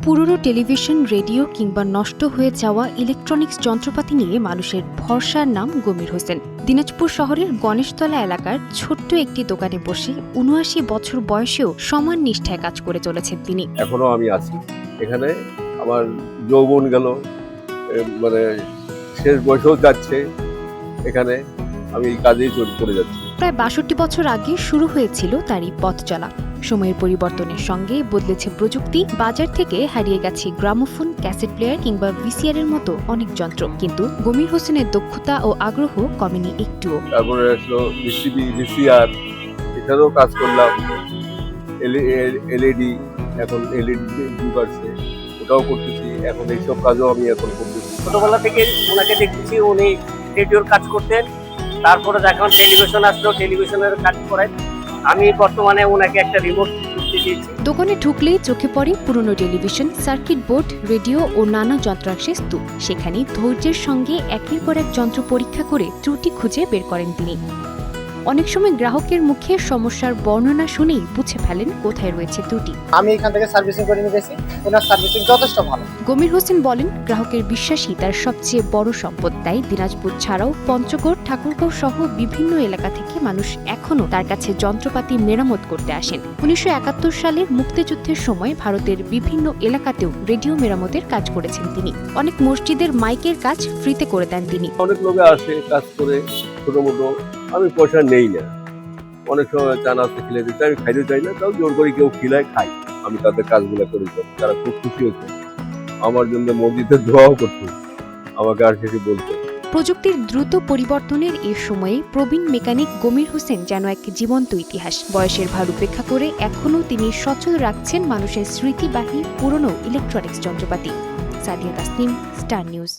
পুরনো television, radio কিংবা নষ্ট হয়ে যাওয়া ইলেকট্রনিক্স যন্ত্রপাতি নিয়ে মানুষের ভরসার নাম গমির হোসেন। দিনাজপুর শহরের গণেশতলা এলাকার ছোট্ট একটি দোকানে বসে ৭৯ বছর বয়সেও সমান নিষ্ঠায় কাজ করে চলেছেন তিনি। এখনো আমি আছি এখানে, আমার যৌবন গেল, মানে শেষ বয়সেও যাচ্ছে, এখানে আমি এই কাজেই করে যাচ্ছি। প্রায় ৬২ বছর আগে শুরু হয়েছিল তারই পথ চলা। সময়ের পরিবর্তনের সঙ্গে বদলেছে প্রযুক্তি, বাজার থেকে হারিয়ে গেছে গ্রামোফোন, ক্যাসেট প্লেয়ার কিংবা ভিসিআর এর মতো অনেক যন্ত্র, কিন্তু গমির হোসেনের দক্ষতা ও আগ্রহ কমেনি একটুও। তারপরে আসলো ভিসিবি, ভিসিআর, এখানেও কাজ করলাম। এলইডি, এখন এলইডি যুগ আসছে, ওটাও করতেছি। এখন এইসব কাজও আমি এখন করতেছি। ছোটবেলা থেকে ওনাকে দেখতেছি, উনি রেডিওর কাজ করতেন, তারপরে যখন টেলিভিশন আসলো টেলিভিশনের কাজ করেন। আমি বর্তমানে ওনাকে একটা রিমোট দিতে দিয়েছি। দোকানে ঢুকলেই চোখে পড়ে পুরনো টেলিভিশন, সার্কিট বোর্ড, রেডিও ও নানা যন্ত্রাংশের স্তূপ। সেখানে ধৈর্যের সঙ্গে একের পর এক যন্ত্র পরীক্ষা করে ত্রুটি খুঁজে বের করেন তিনি। অনেক সময় গ্রাহকের মুখে সমস্যার বর্ণনা শুনেই বুঝে ফেলেন কোথায় রয়েছে ত্রুটি। আমি এখান থেকে সার্ভিসিং করে নিয়ে গেছি, ওনার সার্ভিসিং যথেষ্ট ভালো। গমির হোসেন বলেন, গ্রাহকের বিশ্বাসই তার সবচেয়ে বড় সম্পদ। তাই দিনাজপুর ছাড়াও পঞ্চগড়, ঠাকুরগাঁও সহ বিভিন্ন এলাকা থেকে মানুষ এখনও তার কাছে যন্ত্রপাতি মেরামত করতে আসেন। ১৯৭১ সালের মুক্তিযুদ্ধের সময় ভারতের বিভিন্ন এলাকাতেও রেডিও মেরামতের কাজ করেছেন তিনি। অনেক মসজিদের মাইকের কাজ ফ্রিতে করে দেন তিনি। অনেক লোকে আসে কাজ করে, ছোট মোটো, আমি পয়সা নেই না। অনেক সময় চা নাস্তা খেলে দিতে আমি খাইতে চাই না, তাও জোর করে কেউ খিলায় খাই। আমি তাদের কাজগুলো করে যাই, তারা খুব খুশি হচ্ছে। আমার জন্য মসজিদের দোয়াও করতো, আমাকে আর সেটি বলতো। প্রযুক্তির দ্রুত পরিবর্তনের এ সময়ে প্রবীণ মেকানিক গমির হোসেন যেন এক জীবন্ত ইতিহাস। বয়সের ভার উপেক্ষা করে এখনও তিনি সচল রাখছেন মানুষের স্মৃতিবাহী পুরনো ইলেকট্রনিক্স যন্ত্রপাতি। Sadia Tasnim, star news.